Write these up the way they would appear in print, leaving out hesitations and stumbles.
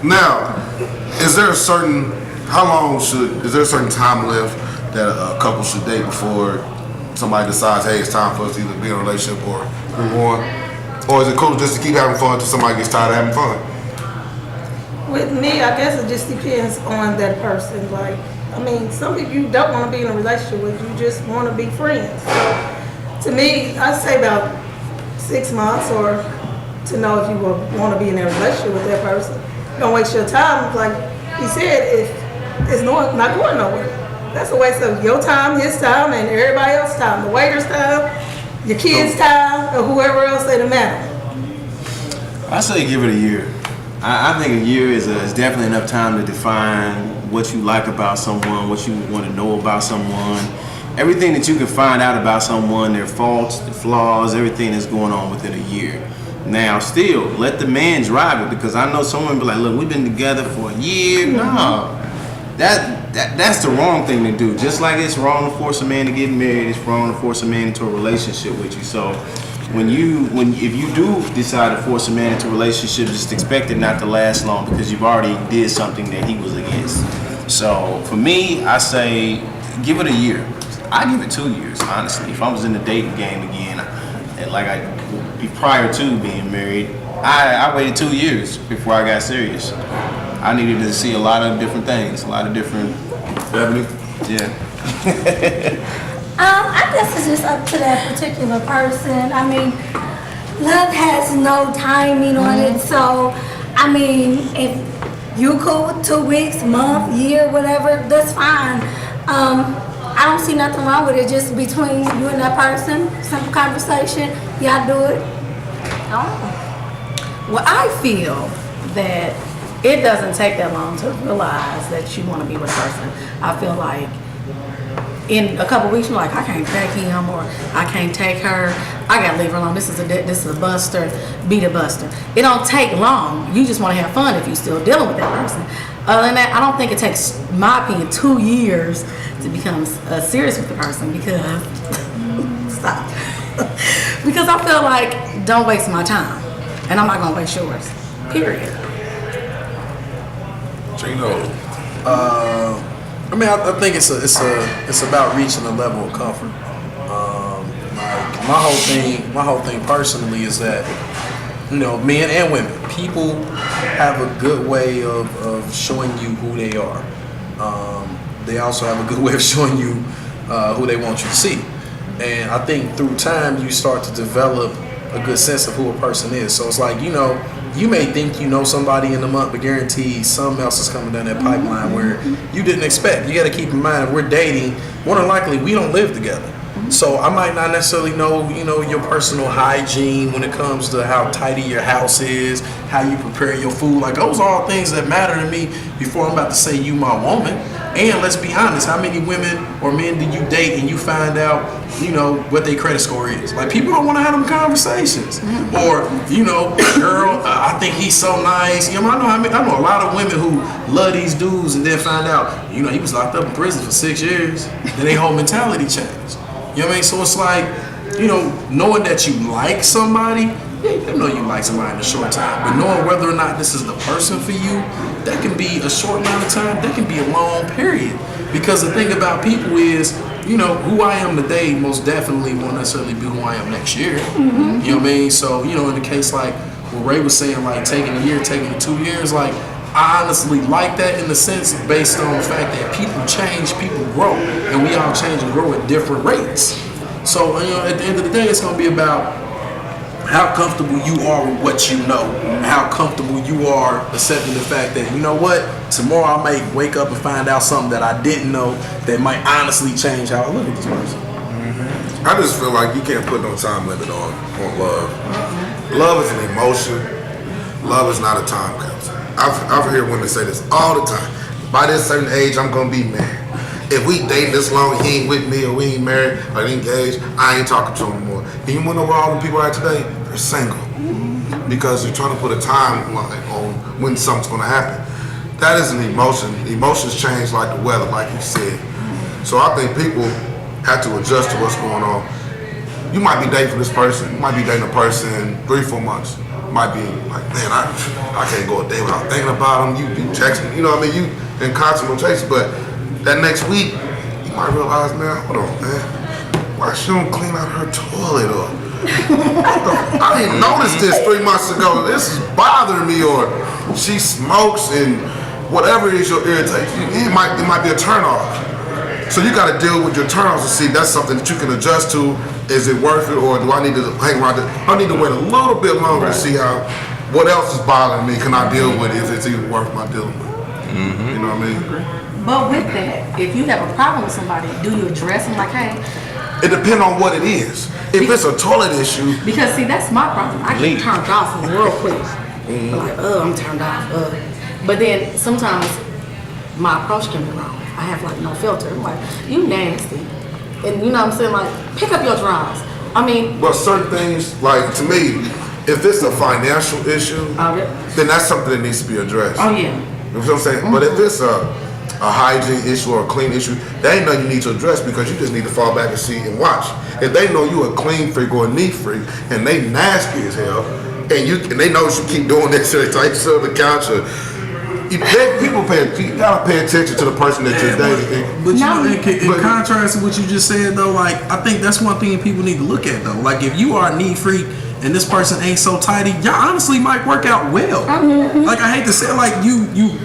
Now, is there a certain is there a certain time left that a couple should date before somebody decides, hey, it's time for us to either be in a relationship or move on? Or is it cool just to keep having fun until somebody gets tired of having fun? With me, I guess it just depends on that person. Like, I mean, some people you don't want to be in a relationship with, you just want to be friends. So, to me, I'd say about 6 months or to know if you want to be in a relationship with that person. Don't waste your time. Like he said, if it's not going nowhere. That's a waste of your time, his time, and everybody else's time. The waiter's time, your kids' time, or whoever else they matter. I say give it a year. I think a year is definitely enough time to define what you like about someone, what you want to know about someone, everything that you can find out about someone, their faults, their flaws, everything that's going on within a year. Now, still, let the man drive it, because I know someone be like, look, we've been together for a year. No, that's the wrong thing to do. Just like it's wrong to force a man to get married, it's wrong to force a man into a relationship with you. So if you do decide to force a man into a relationship, just expect it not to last long, because you've already did something that he was against. So for me, I say give it a year. I give it 2 years, honestly. If I was in the dating game again, and like I prior to being married, I waited 2 years before I got serious. I needed to see a lot of different things, a lot of different revenue. Yeah. I guess it's just up to that particular person. I mean, love has no timing on it. So, I mean, if you cool with 2 weeks, month, year, whatever, that's fine. I don't see nothing wrong with it. Just between you and that person, simple conversation. Y'all do it. Oh. Well, I feel that it doesn't take that long to realize that you want to be with a person. I feel like in a couple weeks, you're like, I can't take him, or I can't take her. I gotta leave her alone. This is a buster. Be the buster. It don't take long. You just want to have fun if you're still dealing with that person. Other than that, I don't think it takes, in my opinion, 2 years to become serious with the person, because stop. Because I feel like, don't waste my time, and I'm not gonna waste yours. Period. Gino, I mean, I think it's about reaching a level of comfort. Like my whole thing personally is that, you know, men and women, people have a good way of showing you who they are. They also have a good way of showing you who they want you to see. And I think through time you start to develop a good sense of who a person is. So it's like, you know, you may think you know somebody in a month, but guarantee something else is coming down that pipeline where you didn't expect. You got to keep in mind, if we're dating, more than likely we don't live together. So I might not necessarily know, you know, your personal hygiene when it comes to how tidy your house is, how you prepare your food. Like, those are all things that matter to me before I'm about to say you my woman. And let's be honest, how many women or men do you date and you find out, you know, what their credit score is? Like, people don't want to have them conversations. Or, you know, girl, I think he's so nice. You know, I know a lot of women who love these dudes and then find out, you know, he was locked up in prison for 6 years. Then their whole mentality changed. You know what I mean? So it's like, you know, knowing that you like somebody, you know you like somebody in a short time, but knowing whether or not this is the person for you, that can be a short amount of time, that can be a long period. Because the thing about people is, you know, who I am today most definitely won't necessarily be who I am next year. You know what I mean? So, you know, in the case like what Ray was saying, like taking a year, taking 2 years, like, I honestly like that in the sense based on the fact that people change, people grow, and we all change and grow at different rates. So, you know, at the end of the day, it's going to be about how comfortable you are with what you know, how comfortable you are accepting the fact that, you know what, tomorrow I might wake up and find out something that I didn't know that might honestly change how I look at this person. I just feel like you can't put no time limit on love. Love is an emotion. Love is not a time capsule. I've heard women say this all the time. By this certain age, I'm gonna be married. If we dating this long, he ain't with me, or we ain't married, or engaged, I ain't talking to him anymore. And you wanna know where all the people are today? They're single. Because they're trying to put a timeline on when something's gonna happen. That is an emotion. Emotions change like the weather, like you said. So I think people have to adjust to what's going on. You might be dating for this person, you might be dating a person 3-4 months. might be like, man, I can't go a day without thinking about him. You text me, you know what I mean? You in constant rotation, but that next week, you might realize, man, hold on, man. Why she don't clean out her toilet or I didn't notice this 3 months ago. This is bothering me, or she smokes and whatever it is your irritation. It might be a turnoff. So you got to deal with your turnoffs to see if that's something that you can adjust to. Is it worth it, or do I need to hang around? I need to wait a little bit longer to see what else is bothering me. Can I deal with it? If it's even worth my dealing with? You know what I mean? But with that, if you have a problem with somebody, do you address them like, hey? It depends on what it is. If it's a toilet issue, Because see, that's my problem. I get turned off real quick. Like, I'm turned off. But then sometimes my approach can be wrong. I have like no filter. I'm like, you nasty. And you know what I'm saying? Like, pick up your drawers. I mean, but certain things, like to me, if it's a financial issue, then that's something that needs to be addressed. oh yeah. You know what I'm saying? But if it's a hygiene issue or a clean issue, that ain't nothing you need to address because you just need to fall back and see and watch. If they know you a clean freak or a neat freak and they nasty as hell, and they know you keep doing that shit, they sit on the couch or you gotta pay attention to the person that you're dating. But you know, in contrast to what you just said though, like I think that's one thing people need to look at though. Like if you are a neat freak and this person ain't so tidy, y'all honestly might work out well. Like I hate to say, like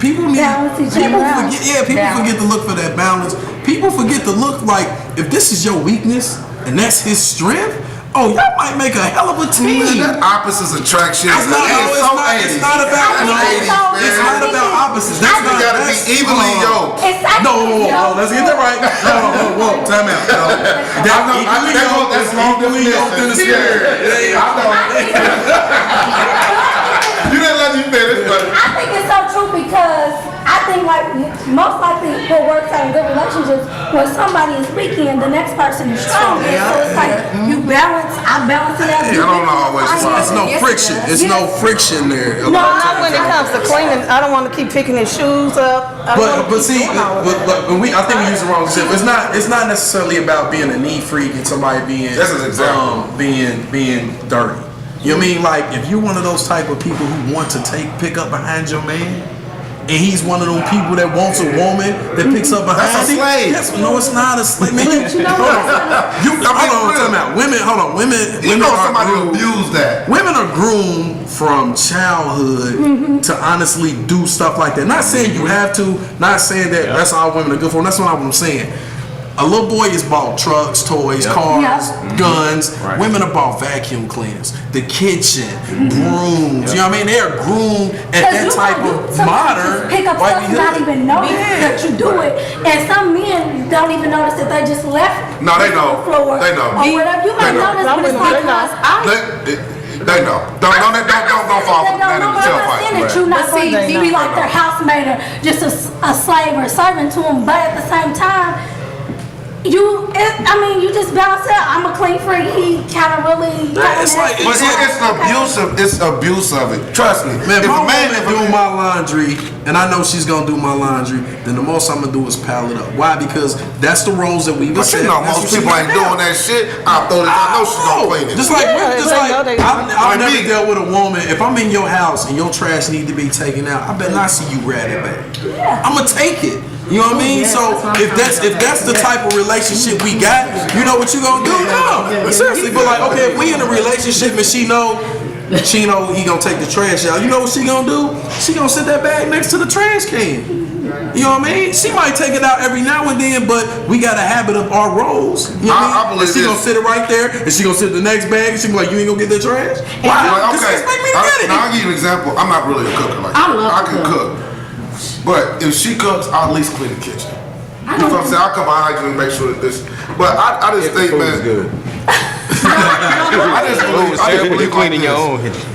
people need forget to look for that balance. People forget to look like if this is your weakness and that's his strength. Oh, y'all might make a hell of a team. That opposites attraction. It's not about opposites. That's not gotta be evenly yoked. No, let's get that right. Whoa, time out. That's equally yoked in the spirit. I know. You didn't let me finish, but I think it's so true because I think like most likely what works out in good relationships when somebody is weak and the next person is strong. So it's like you balance, I balance it out. I don't always. It's no friction. It's no friction there. No, when it comes to cleaning, I don't want to keep picking his shoes up. I But I think we use the wrong example. It's not necessarily about being a neat freak and somebody being That's an example. being dirty. You know what I mean? Like if you're one of those type of people who want to pick up behind your man, and he's one of those people that wants a woman that picks up behind That's a slave. Yes, no, it's not a slave. Man, You know what? hold on, time out. Women you know somebody who abused that. Women are groomed from childhood to honestly do stuff like that. Not saying you have to, not saying that that's all women are good for. That's not what I'm saying. A little boy is bought trucks, toys, cars, guns. Right. Women are bought vacuum cleaners, the kitchen, brooms. You know what I mean? They're groomed at that type of modern. Pick up stuff and not even notice that you do it, and some men don't even notice that they just left. No, they know. Floor They know. or whatever. You might notice, but it's like They know. Don't fall for that in the tailpipe. that you're not going to be like their housemaid or just a slave or servant to them, but at the same time. You just balance it out. I'm a clean freak. He kind of really. It's abuse of it. Trust me. Man, if a man is doing my laundry, and I know she's gonna do my laundry, then the most I'm gonna do is pile it up. Why? Because that's the roles that we. But you know, most people ain't doing that shit. I know she's gonna clean it. Just like I've never dealt with a woman. If I'm in your house and your trash need to be taken out, I better not see you grab it back. I'm gonna take it. You know what I mean? So if that's the type of relationship we got, you know what you gonna do? No, but seriously, but like, okay, if we in a relationship and she know he gonna take the trash out, you know what she gonna do? She gonna sit that bag next to the trash can. You know what I mean? She might take it out every now and then, but we got a habit of our roles. You know what I mean? She gonna sit it right there, and she gonna sit the next bag, and she be like, "You ain't gonna get that trash." Why? Like, okay. Expect me to get it. I'll give you an example. I'm not really a cooker. Like I can cook. But if she cooks, I'll at least clean the kitchen. You know what I'm saying? I'll come behind you and make sure that this. But I just think, man. Good. I just believe you cleaning your own kitchen.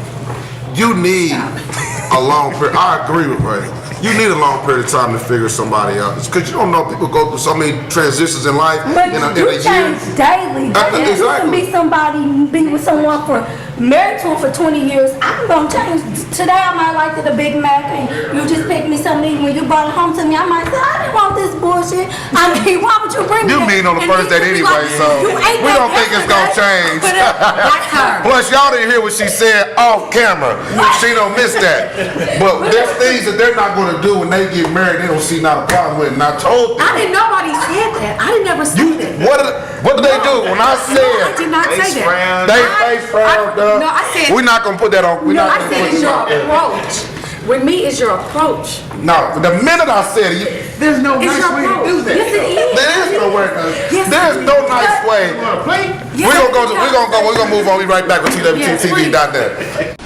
You need a long period. I agree with Ray. You need a long period of time to figure somebody out. Because you don't know, people go through so many transitions in life. But in a you year. change daily. You can be with someone for married to him for 20 years. I'm gonna change. Today I might like the Big Mac and you just picked me something. When you brought it home to me, I might say, I didn't want this bullshit. I mean, why would you bring me You that? mean on the And first then date you be anyway, like, so you ate we that don't think it's gonna yesterday. change. But that's her. Plus, y'all didn't hear what she said off camera. She don't miss that. But there's things that they're not gonna do when they get married. They don't see not a problem with it. And I told them. I didn't. Nobody said that. I didn't never say that. What did they do when I said? No, I did not say that. They face frowned up. No, I said. We're not gonna put that on. We're No, not I gonna said put it's it your out there. approach. With me, it's your approach. No, the minute I said it, There's no It's nice your way to approach. do that. Yes, it is. there is no way. Yes, There's it no is. nice way. Play. Yes, We're gonna it is. move on. We're gonna move on. Be right back with Yes, TWTV.net.